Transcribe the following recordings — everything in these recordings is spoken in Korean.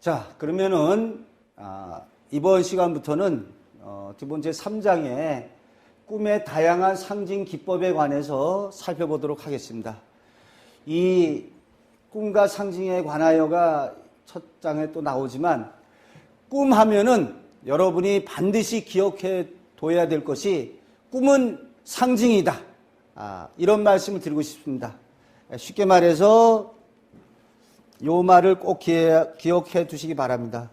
자, 그러면은 이번 시간부터는 기본 제3장의 꿈의 다양한 상징 기법에 관해서 살펴보도록 하겠습니다. 이 꿈과 상징에 관하여가 첫 장에 또 나오지만, 꿈 하면은 여러분이 반드시 기억해 둬야 될 것이 꿈은 상징이다. 이런 말씀을 드리고 싶습니다. 쉽게 말해서 요 말을 꼭 기억해 두시기 바랍니다.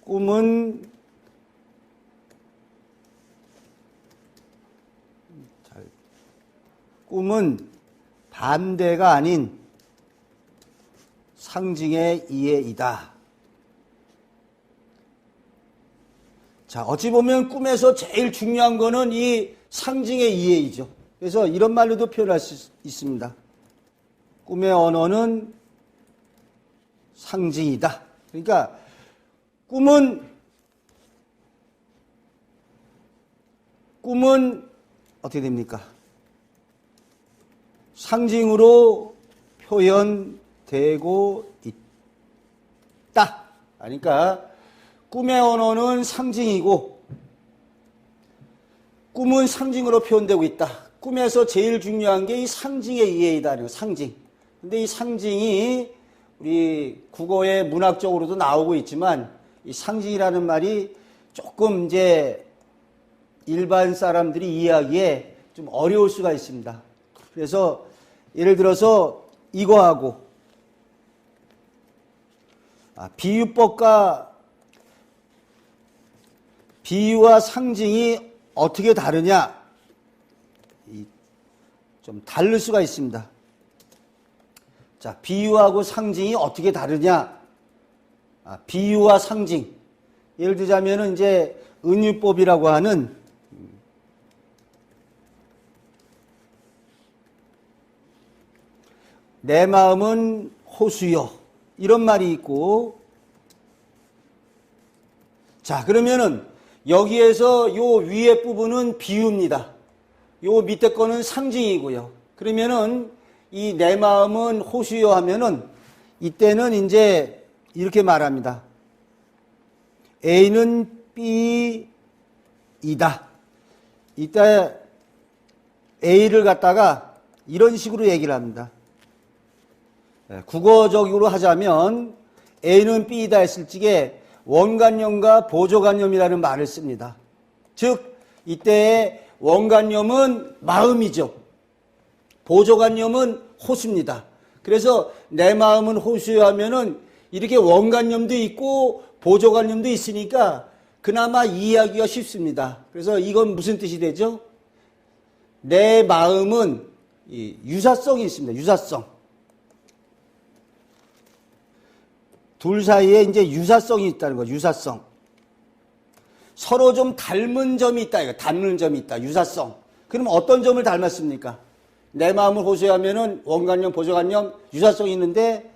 꿈은 반대가 아닌 상징의 이해이다. 자, 어찌 보면 꿈에서 제일 중요한 거는 이 상징의 이해이죠. 그래서 이런 말로도 표현할 수 있습니다. 꿈의 언어는 상징이다. 그러니까 꿈은 어떻게 됩니까? 상징으로 표현되고 있다. 그러니까 꿈의 언어는 상징이고 꿈은 상징으로 표현되고 있다. 꿈에서 제일 중요한 게 이 상징의 이해이다. 상징. 근데 이 상징이 우리 국어에 문학적으로도 나오고 있지만 이 상징이라는 말이 조금 이제 일반 사람들이 이해하기에 좀 어려울 수가 있습니다. 그래서 예를 들어서 이거하고 비유와 상징이 어떻게 다르냐? 좀 다를 수가 있습니다. 자, 비유하고 상징이 어떻게 다르냐? 비유와 상징. 예를 들자면은 이제 은유법이라고 하는 내 마음은 호수여. 이런 말이 있고, 자, 그러면은 여기에서 요 위에 부분은 비유입니다. 요 밑에 거는 상징이고요. 그러면은 이 내 마음은 호수여 하면은 이때는 이제 이렇게 말합니다. A는 B이다. 이때 A를 갖다가 이런 식으로 얘기를 합니다. 국어적으로 하자면 A는 B이다 했을 적에 원관념과 보조관념이라는 말을 씁니다. 즉 이때의 원관념은 마음이죠. 보조관념은 호수입니다. 그래서 내 마음은 호수여 하면은 이렇게 원관념도 있고 보조관념도 있으니까 그나마 이해하기가 쉽습니다. 그래서 이건 무슨 뜻이 되죠? 내 마음은 유사성이 있습니다. 유사성. 둘 사이에 이제 유사성이 있다는 거죠. 유사성. 서로 좀 닮은 점이 있다. 이거 닮는 점이 있다. 유사성. 그럼 어떤 점을 닮았습니까? 내 마음을 호소하면은 원관념, 보조관념, 유사성이 있는데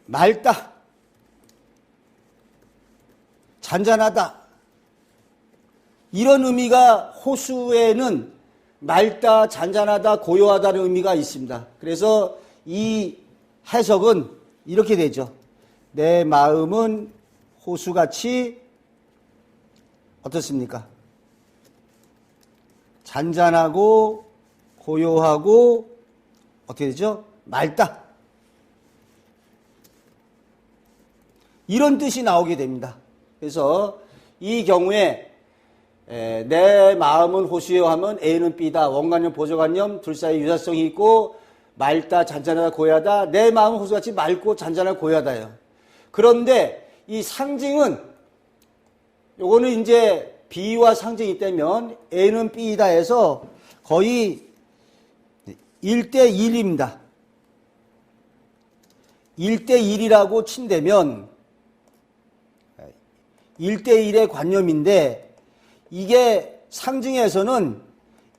맑다, 잔잔하다. 이런 의미가 호수에는 맑다, 잔잔하다, 고요하다는 의미가 있습니다. 그래서 이 해석은 이렇게 되죠. 내 마음은 호수같이 어떻습니까? 잔잔하고 고요하고 어떻게 되죠? 맑다. 이런 뜻이 나오게 됩니다. 그래서 이 경우에 내 마음은 호수여 하면 A는 B다. 원관념, 보조관념 둘 사이 유사성이 있고 맑다, 잔잔하다, 고요하다. 내 마음은 호수같이 맑고 잔잔하고 고요하다요. 그런데 이 상징은 요거는 이제 B와 상징이 되면 A는 B이다 해서 거의 1대1입니다. 1대1이라고 친다면 1대1의 관념인데 이게 상징에서는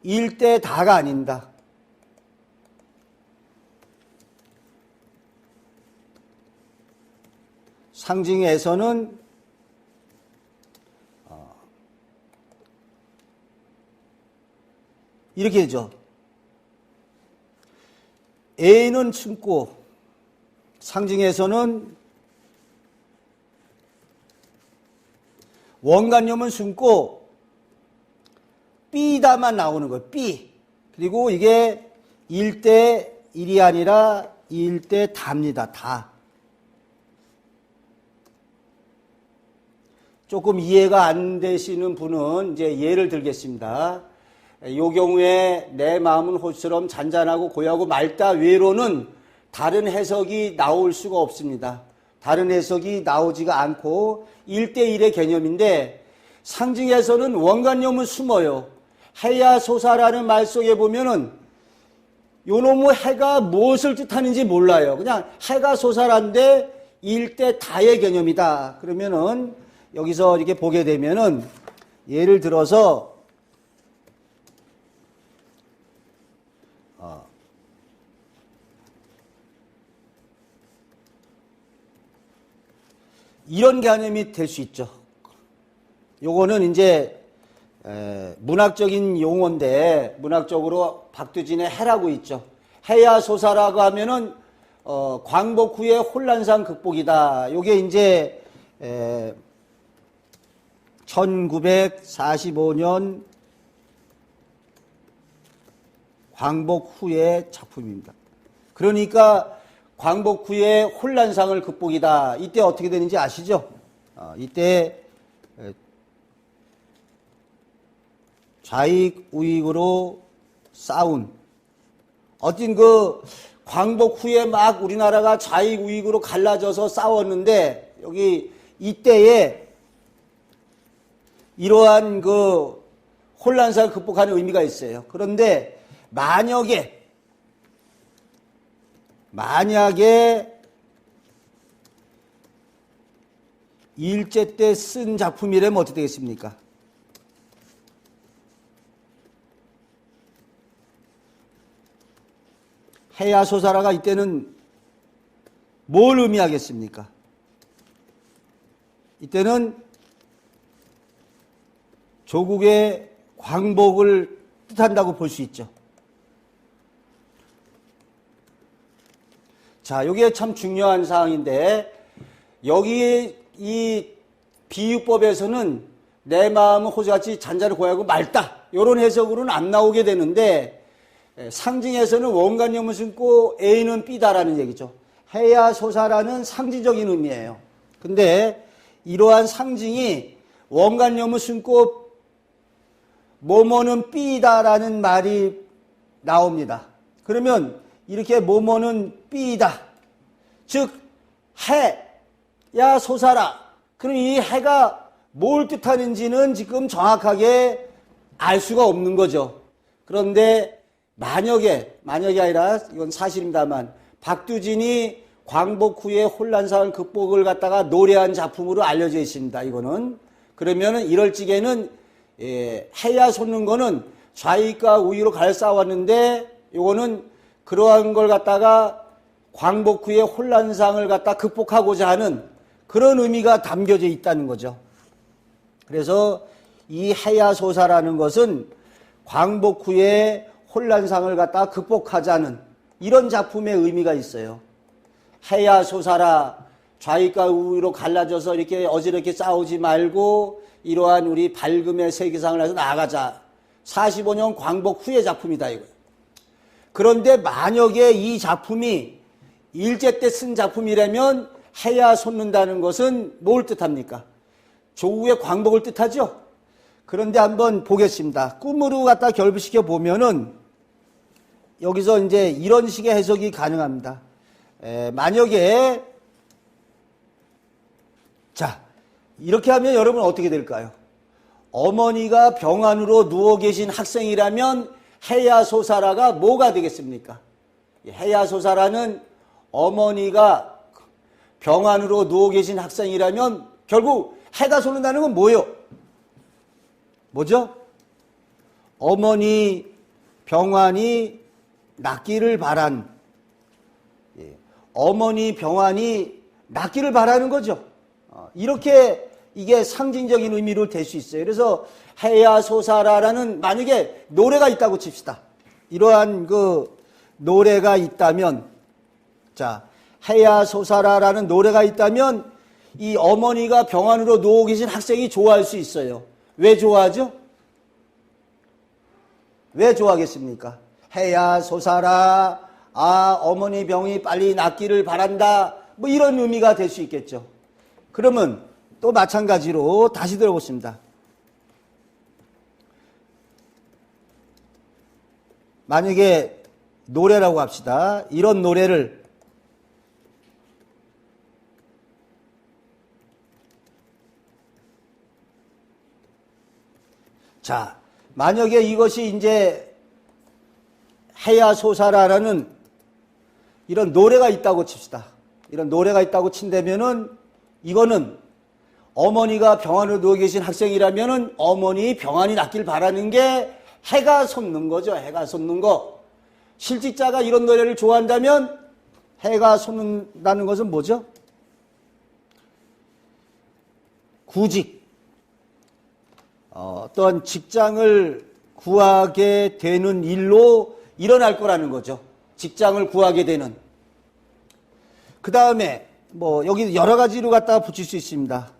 1대 다가 아닙니다. 상징에서는 이렇게 되죠. A는 숨고 상징에서는 원관념은 숨고 B다만 나오는 거예요. B. 그리고 이게 1대 1이 아니라 1대 다입니다. 다. 조금 이해가 안 되시는 분은 이제 예를 들겠습니다. 이 경우에 내 마음은 호수처럼 잔잔하고 고요하고 맑다 외로는 다른 해석이 나올 수가 없습니다. 다른 해석이 나오지가 않고 1대1의 개념인데 상징에서는 원관념은 숨어요. 해야 소사라는 말 속에 보면은 요놈의 해가 무엇을 뜻하는지 몰라요. 그냥 해가 소사란데 1대 다의 개념이다. 그러면은 여기서 이렇게 보게 되면은 예를 들어서 이런 개념이 될 수 있죠. 요거는 이제 문학적인 용어인데 문학적으로 박두진의 해라고 있죠. 해야 소사라고 하면은 광복 후의 혼란상 극복이다. 요게 이제 1945년 광복 후의 작품입니다. 그러니까 광복 후에 혼란상을 극복이다. 이때 어떻게 되는지 아시죠? 이때 좌익 우익으로 싸운 어떤 그 광복 후에 막 우리나라가 좌익 우익으로 갈라져서 싸웠는데 여기 이때에 이러한 그 혼란상을 극복하는 의미가 있어요. 그런데 만약에 일제 때 쓴 작품이라면 어떻게 되겠습니까? 해야 소사라가 이때는 뭘 의미하겠습니까? 이때는 조국의 광복을 뜻한다고 볼 수 있죠. 자, 이게 참 중요한 사항인데 여기 이 비유법에서는 내 마음은 호수같이 잔잔하고 고요하고 맑다. 이런 해석으로는 안 나오게 되는데 상징에서는 원관념을 숨고 A는 B다라는 얘기죠. 해야 소사라는 상징적인 의미예요. 근데 이러한 상징이 원관념을 숨고 뭐뭐는 B다라는 말이 나옵니다. 그러면 이렇게 뭐뭐는 B다. 즉 해야 소사라. 그럼 이 해가 뭘 뜻하는지는 지금 정확하게 알 수가 없는 거죠. 그런데 만약에 아니라 이건 사실입니다만 박두진이 광복 후에 혼란상을 극복을 갖다가 노래한 작품으로 알려져 있습니다. 이거는 그러면은 이럴 적에는 해야 솟는 거는 좌익과 우익으로 갈 싸웠는데 이거는 그러한 걸 갖다가 광복 후에 혼란상을 갖다 극복하고자 하는 그런 의미가 담겨져 있다는 거죠. 그래서 이 해야소사라는 것은 광복 후에 혼란상을 갖다 극복하자는 이런 작품의 의미가 있어요. 해야소사라, 좌익과 우익으로 갈라져서 이렇게 어지럽게 싸우지 말고 이러한 우리 밝음의 세계상을 해서 나아가자. 45년 광복 후의 작품이다 이거. 그런데 만약에 이 작품이 일제 때 쓴 작품이라면 해야 솟는다는 것은 뭘 뜻합니까? 조국의 광복을 뜻하죠? 그런데 한번 보겠습니다. 꿈으로 갖다 결부시켜 보면은 여기서 이제 이런 식의 해석이 가능합니다. 만약에 자, 이렇게 하면 여러분 어떻게 될까요? 어머니가 병환으로 누워 계신 학생이라면 해야소사라가 뭐가 되겠습니까? 해야소사라는 어머니가 병환으로 누워 계신 학생이라면 결국 해가 솟는다는 건 뭐예요? 뭐죠? 어머니 병환이 낫기를 바란, 어머니 병환이 낫기를 바라는 거죠. 이렇게 이게 상징적인 의미로 될 수 있어요. 그래서 해야소사라라는 만약에 노래가 있다고 칩시다. 이러한 그 노래가 있다면, 자, 해야 솟아라라는 노래가 있다면 이 어머니가 병 안으로 누워 계신 학생이 좋아할 수 있어요. 왜 좋아하죠? 왜 좋아하겠습니까? 해야 솟아라, 아, 어머니 병이 빨리 낫기를 바란다, 뭐 이런 의미가 될 수 있겠죠. 그러면 또 마찬가지로 다시 들어보겠습니다. 만약에 노래라고 합시다. 이런 노래를 자, 만약에 이것이 이제 해야 솟아라라는 이런 노래가 있다고 칩시다. 이런 노래가 있다고 친다면은 이거는 어머니가 병안으로 누워 계신 학생이라면은 어머니 병안이 낫길 바라는 게 해가 솟는 거죠. 해가 솟는 거. 실직자가 이런 노래를 좋아한다면 해가 솟는다는 것은 뭐죠? 구직. 어떤 직장을 구하게 되는 일로 일어날 거라는 거죠. 직장을 구하게 되는. 그 다음에 뭐 여기 여러 가지로 갖다가 붙일 수 있습니다.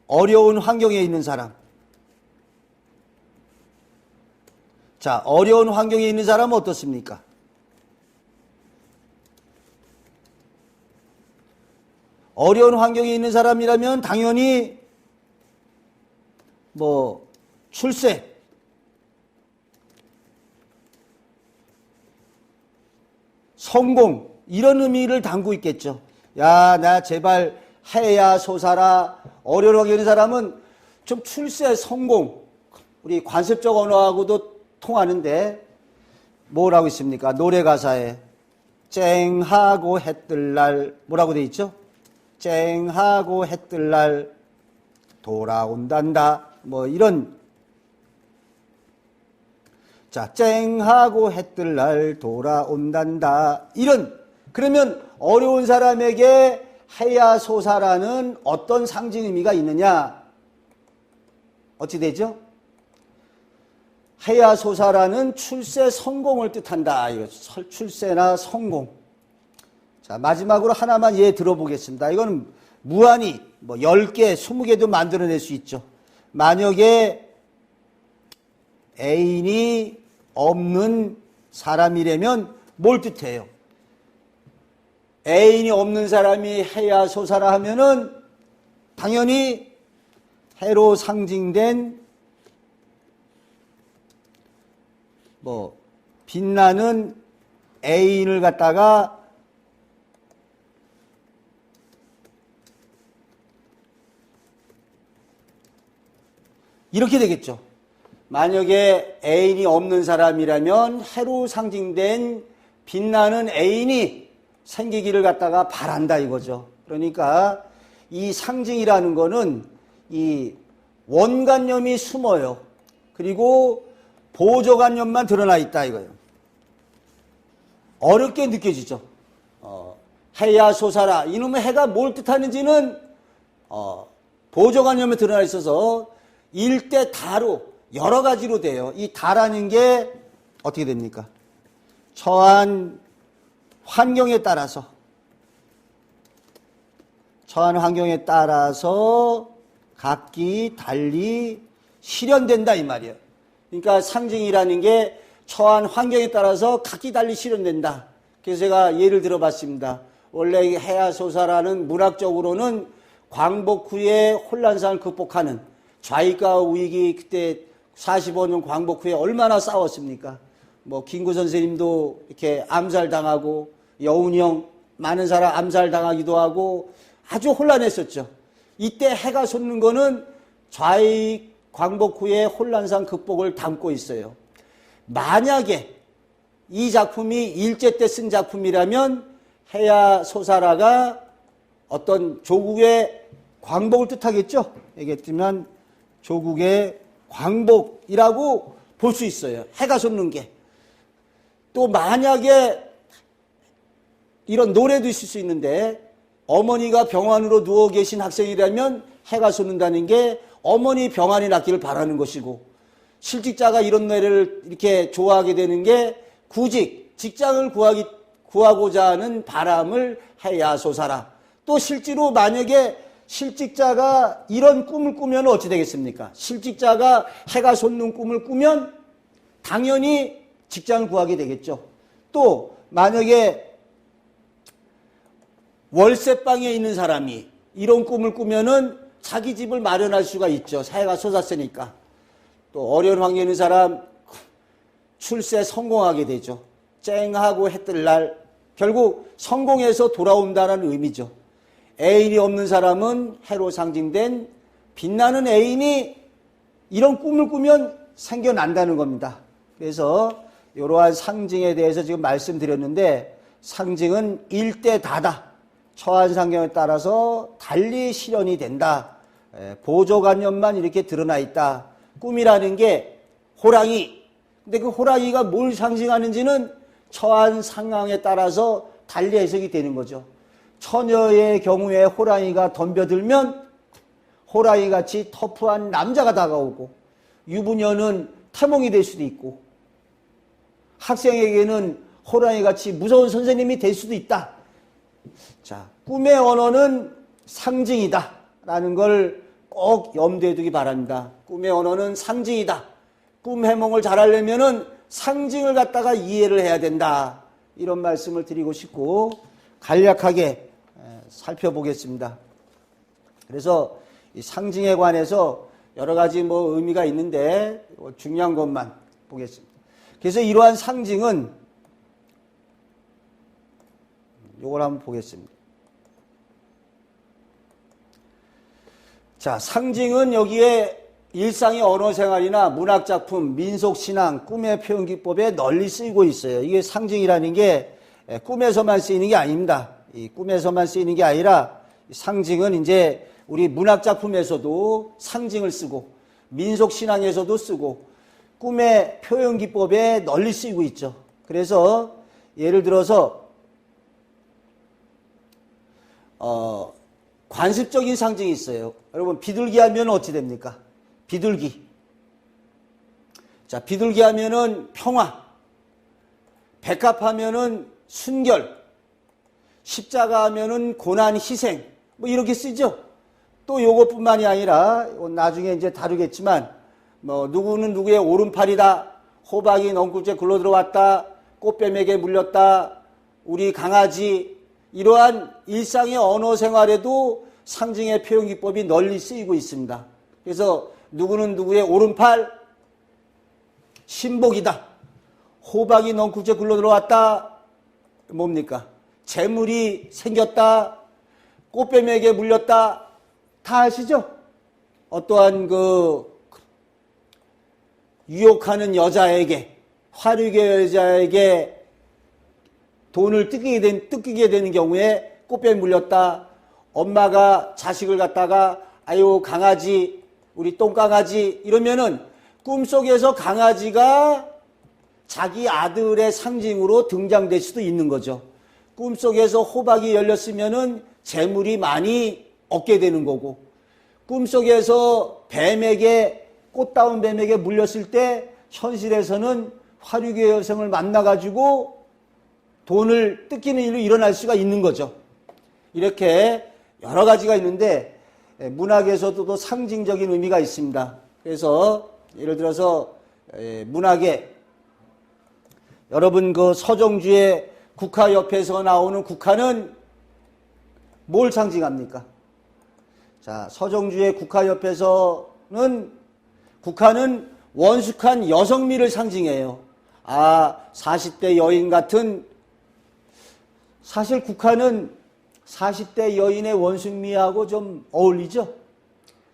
어려운 환경에 있는 사람. 자, 어려운 환경에 있는 사람은 어떻습니까? 어려운 환경에 있는 사람이라면 당연히 뭐 출세, 성공 이런 의미를 담고 있겠죠. 야, 나 제발 해야 솟아라. 어려운 환경에 있는 사람은 좀 출세, 성공. 우리 관습적 언어하고도 통하는데 뭐라고 있습니까? 노래 가사에 쨍하고 해 뜰 날 뭐라고 돼 있죠? 쨍하고 해 뜰 날 돌아온단다. 뭐 이런. 자, 쨍하고 해 뜰 날 돌아온단다. 이런. 그러면 어려운 사람에게 해야 솟아라는 어떤 상징 의미가 있느냐? 어찌 되죠? 해야 솟아라는 출세 성공을 뜻한다. 이거 출세나 성공. 자, 마지막으로 하나만 예 들어보겠습니다. 이거는 무한히 뭐 10개, 20개도 만들어낼 수 있죠. 만약에 애인이 없는 사람이라면 뭘 뜻해요? 애인이 없는 사람이 해야 솟아라 하면은 당연히 해로 상징된 뭐 빛나는 애인을 갖다가 이렇게 되겠죠. 만약에 애인이 없는 사람이라면 해로 상징된 빛나는 애인이 생기기를 갖다가 바란다 이거죠. 그러니까 이 상징이라는 거는 이 원관념이 숨어요. 그리고 보조관념만 드러나 있다 이거예요. 어렵게 느껴지죠. 해야 솟아라. 이놈의 해가 뭘 뜻하는지는 보조관념에 드러나 있어서 일대 다로 여러 가지로 돼요. 이 다라는 게 어떻게 됩니까? 처한 환경에 따라서 각기 달리 실현된다 이 말이에요. 그러니까 상징이라는 게 처한 환경에 따라서 각기 달리 실현된다. 그래서 제가 예를 들어봤습니다. 원래 해야 솟아라는 문학적으로는 광복 후에 혼란상을 극복하는 좌익과 우익이 그때 45년 광복 후에 얼마나 싸웠습니까? 뭐 김구 선생님도 이렇게 암살당하고 여운이 형 많은 사람 암살당하기도 하고 아주 혼란했었죠. 이때 해가 솟는 거는 좌익 광복 후에 혼란상 극복을 담고 있어요. 만약에 이 작품이 일제 때 쓴 작품이라면 해야 솟아라가 어떤 조국의 광복을 뜻하겠죠. 얘기했지만 조국의 광복이라고 볼 수 있어요. 해가 솟는 게. 또 만약에 이런 노래도 있을 수 있는데 어머니가 병환으로 누워 계신 학생이라면 해가 솟는다는 게 어머니 병환이 낫기를 바라는 것이고, 실직자가 이런 노래를 이렇게 좋아하게 되는 게 구직, 직장을 구하고자 하는 바람을 해야소사라. 또 실제로 만약에 실직자가 이런 꿈을 꾸면 어찌 되겠습니까? 실직자가 해가 솟는 꿈을 꾸면 당연히 직장을 구하게 되겠죠. 또 만약에 월세방에 있는 사람이 이런 꿈을 꾸면은 자기 집을 마련할 수가 있죠. 해가 솟았으니까. 또 어려운 환경에 있는 사람 출세 성공하게 되죠. 쨍하고 해 뜰 날 결국 성공해서 돌아온다는 의미죠. 애인이 없는 사람은 해로 상징된 빛나는 애인이 이런 꿈을 꾸면 생겨난다는 겁니다. 그래서 이러한 상징에 대해서 지금 말씀드렸는데 상징은 일대다다. 처한 상경에 따라서 달리 실현이 된다. 보조관념만 이렇게 드러나 있다. 꿈이라는 게 호랑이. 근데 그 호랑이가 뭘 상징하는지는 처한 상황에 따라서 달리 해석이 되는 거죠. 처녀의 경우에 호랑이가 덤벼들면 호랑이같이 터프한 남자가 다가오고, 유부녀는 태몽이 될 수도 있고, 학생에게는 호랑이같이 무서운 선생님이 될 수도 있다. 자, 꿈의 언어는 상징이다 라는 걸 꼭 염두에 두기 바랍니다. 꿈의 언어는 상징이다. 꿈 해몽을 잘하려면은 상징을 갖다가 이해를 해야 된다. 이런 말씀을 드리고 싶고 간략하게 살펴보겠습니다. 그래서 이 상징에 관해서 여러 가지 의미가 있는데 중요한 것만 보겠습니다. 그래서 이러한 상징은 요걸 한번 보겠습니다. 자, 상징은 여기에 일상의 언어생활이나 문학작품, 민속신앙, 꿈의 표현기법에 널리 쓰이고 있어요. 이게 상징이라는 게 꿈에서만 쓰이는 게 아닙니다. 이 꿈에서만 쓰이는 게 아니라 상징은 이제 우리 문학작품에서도 상징을 쓰고 민속신앙에서도 쓰고 꿈의 표현기법에 널리 쓰이고 있죠. 그래서 예를 들어서 관습적인 상징이 있어요. 여러분 비둘기 하면 어찌 됩니까? 비둘기. 자, 비둘기 하면은 평화. 백합 하면은 순결. 십자가 하면은 고난 희생. 이렇게 쓰죠. 또 요것뿐만이 아니라 나중에 이제 다루겠지만 누구는 누구의 오른팔이다. 호박이 넝쿨째 굴러 들어왔다. 꽃뱀에게 물렸다. 우리 강아지. 이러한 일상의 언어 생활에도 상징의 표현 기법이 널리 쓰이고 있습니다. 그래서 누구는 누구의 오른팔, 신복이다. 호박이 넝쿨째 굴러 들어왔다. 뭡니까? 재물이 생겼다. 꽃뱀에게 물렸다. 다 아시죠? 어떠한 유혹하는 여자에게, 화류계 여자에게 돈을 뜯기게 되는 경우에 꽃뱀 물렸다. 엄마가 자식을 갖다가 아유 강아지, 우리 똥강아지 이러면은 꿈속에서 강아지가 자기 아들의 상징으로 등장될 수도 있는 거죠. 꿈속에서 호박이 열렸으면은 재물이 많이 얻게 되는 거고, 꿈속에서 꽃다운 뱀에게 물렸을 때 현실에서는 화류계 여성을 만나가지고 돈을 뜯기는 일이 일어날 수가 있는 거죠. 이렇게 여러 가지가 있는데 문학에서도 또 상징적인 의미가 있습니다. 그래서 예를 들어서 문학에 여러분 서정주의 국화 옆에서 나오는 국화는 뭘 상징합니까? 자, 서정주의 국화 옆에서는 국화는 원숙한 여성미를 상징해요. 40대 여인 같은, 사실 국화는 40대 여인의 원숭미하고 좀 어울리죠?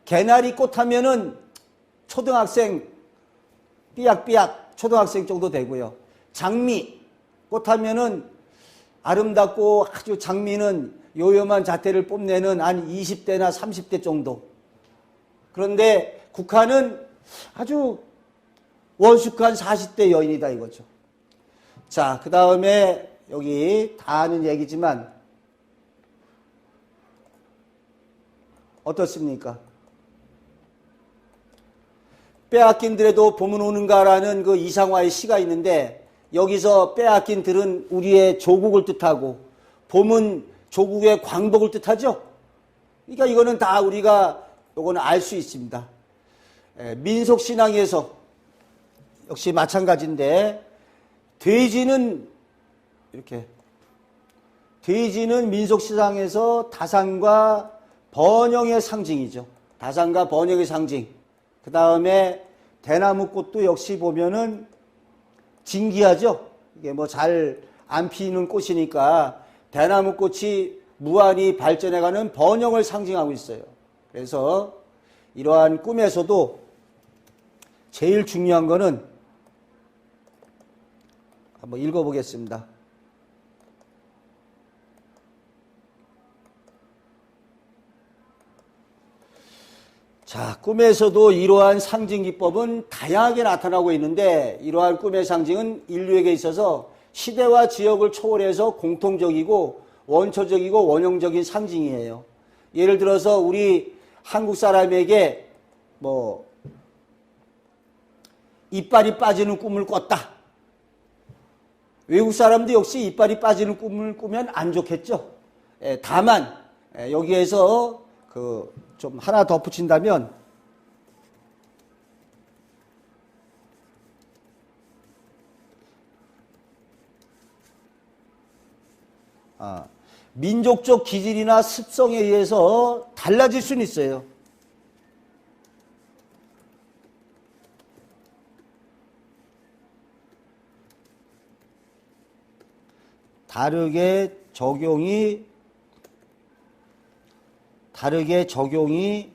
개나리 꽃 하면은 초등학생, 삐약삐약 초등학생 정도 되고요. 장미 꽃 하면은 아름답고 아주 장미는 요염한 자태를 뽐내는 한 20대나 30대 정도. 그런데 국화는 아주 원숙한 40대 여인이다 이거죠. 자, 그 다음에 여기 다 아는 얘기지만 어떻습니까? 빼앗긴들에도 봄은 오는가라는 이상화의 시가 있는데 여기서 빼앗긴 들은 우리의 조국을 뜻하고 봄은 조국의 광복을 뜻하죠. 그러니까 이거는 다 우리가 요거는 알 수 있습니다. 민속신앙에서 역시 마찬가지인데 돼지는 이렇게 돼지는 민속신앙에서 다산과 번영의 상징이죠. 다산과 번영의 상징. 그 다음에 대나무꽃도 역시 보면은 진기하죠. 이게 뭐 잘 안 피는 꽃이니까 대나무꽃이 무한히 발전해가는 번영을 상징하고 있어요. 그래서 이러한 꿈에서도 제일 중요한 거는 한번 읽어보겠습니다. 자, 꿈에서도 이러한 상징 기법은 다양하게 나타나고 있는데 이러한 꿈의 상징은 인류에게 있어서 시대와 지역을 초월해서 공통적이고 원초적이고 원형적인 상징이에요. 예를 들어서 우리 한국 사람에게 뭐 이빨이 빠지는 꿈을 꿨다. 외국 사람도 역시 이빨이 빠지는 꿈을 꾸면 안 좋겠죠. 다만 여기에서 좀 하나 덧붙인다면 민족적 기질이나 습성에 의해서 달라질 수는 있어요. 다르게 적용이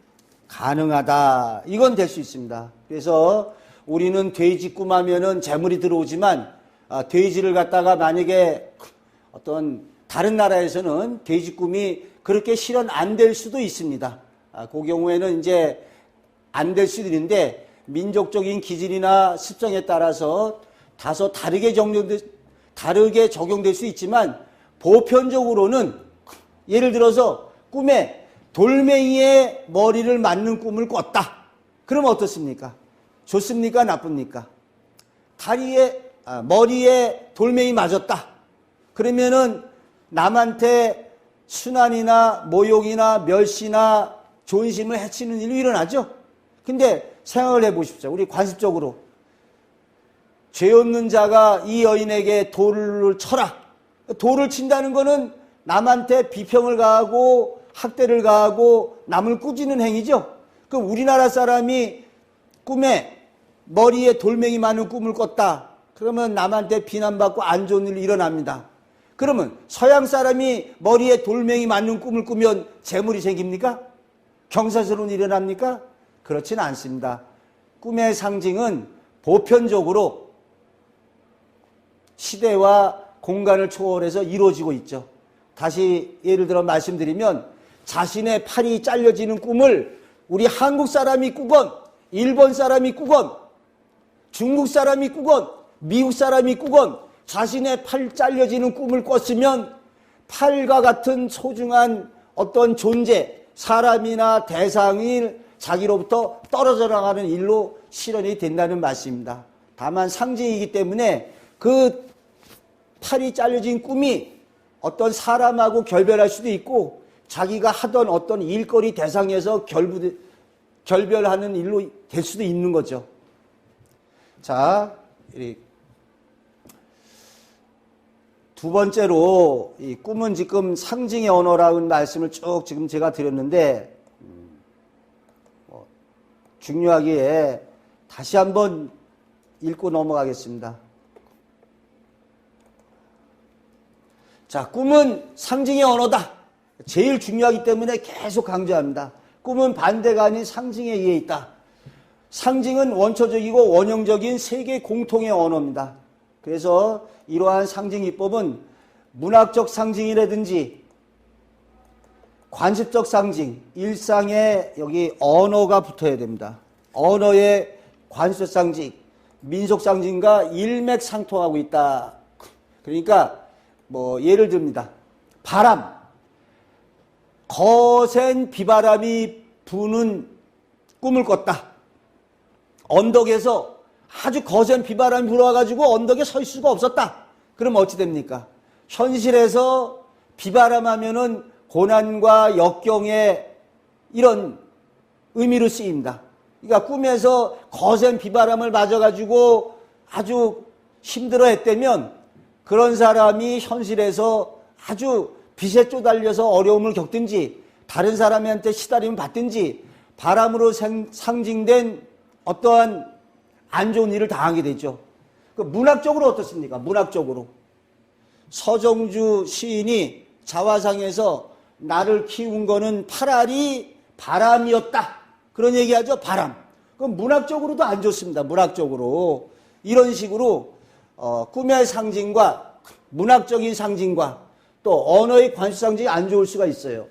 가능하다. 이건 될 수 있습니다. 그래서 우리는 돼지 꿈하면은 재물이 들어오지만 돼지를 갖다가 만약에 어떤 다른 나라에서는 돼지 꿈이 그렇게 실현 안 될 수도 있습니다. 그 경우에는 이제 안 될 수도 있는데 민족적인 기질이나 습성에 따라서 다소 다르게 적용될 수 있지만 보편적으로는 예를 들어서 꿈에 돌멩이의 머리를 맞는 꿈을 꿨다. 그러면 어떻습니까? 좋습니까? 나쁩니까? 머리에 돌멩이 맞았다. 그러면은 남한테 순환이나 모욕이나 멸시나 존심을 해치는 일이 일어나죠. 근데 생각을 해보십시오. 우리 관습적으로 죄 없는 자가 이 여인에게 돌을 쳐라. 돌을 친다는 거는 남한테 비평을 가하고 학대를 가하고 남을 꾸짖는 행위죠. 그럼 우리나라 사람이 꿈에 머리에 돌멩이 많은 꿈을 꿨다. 그러면 남한테 비난받고 안 좋은 일이 일어납니다. 그러면 서양 사람이 머리에 돌멩이 맞는 꿈을 꾸면 재물이 생깁니까? 경사스러운 일이 일어납니까? 그렇지는 않습니다. 꿈의 상징은 보편적으로 시대와 공간을 초월해서 이루어지고 있죠. 다시 예를 들어 말씀드리면 자신의 팔이 잘려지는 꿈을 우리 한국 사람이 꾸건 일본 사람이 꾸건 중국 사람이 꾸건 미국 사람이 꾸건 자신의 팔 잘려지는 꿈을 꿨으면 팔과 같은 소중한 어떤 존재, 사람이나 대상이 자기로부터 떨어져 나가는 일로 실현이 된다는 말씀입니다. 다만 상징이기 때문에 그 팔이 잘려진 꿈이 어떤 사람하고 결별할 수도 있고 자기가 하던 어떤 일거리 대상에서 결별하는 일로 될 수도 있는 거죠. 자, 두 번째로 이 꿈은 지금 상징의 언어라는 말씀을 쭉 지금 제가 드렸는데 중요하기에 다시 한번 읽고 넘어가겠습니다. 자, 꿈은 상징의 언어다. 제일 중요하기 때문에 계속 강조합니다. 꿈은 반대가 아닌 상징에 의해 있다. 상징은 원초적이고 원형적인 세계 공통의 언어입니다. 그래서 이러한 상징 기법은 문학적 상징이라든지 관습적 상징, 일상에 여기 언어가 붙어야 됩니다. 언어의 관습적 상징, 민속 상징과 일맥상통하고 있다. 그러니까 뭐 예를 듭니다. 바람, 거센 비바람이 부는 꿈을 꿨다. 언덕에서 아주 거센 비바람이 불어와가지고 언덕에 설 수가 없었다. 그럼 어찌 됩니까? 현실에서 비바람하면은 고난과 역경의 이런 의미로 쓰입니다. 그러니까 꿈에서 거센 비바람을 맞아가지고 아주 힘들어 했다면 그런 사람이 현실에서 아주 빛에 쪼달려서 어려움을 겪든지 다른 사람한테 시달림을 받든지 바람으로 상징된 어떠한 안 좋은 일을 당하게 되죠. 문학적으로 어떻습니까? 문학적으로. 서정주 시인이 자화상에서 나를 키운 거는 파랄이 바람이었다. 그런 얘기하죠. 바람. 그럼 문학적으로도 안 좋습니다. 문학적으로. 이런 식으로 꿈의 상징과 문학적인 상징과 또 언어의 관수 상징이 안 좋을 수가 있어요.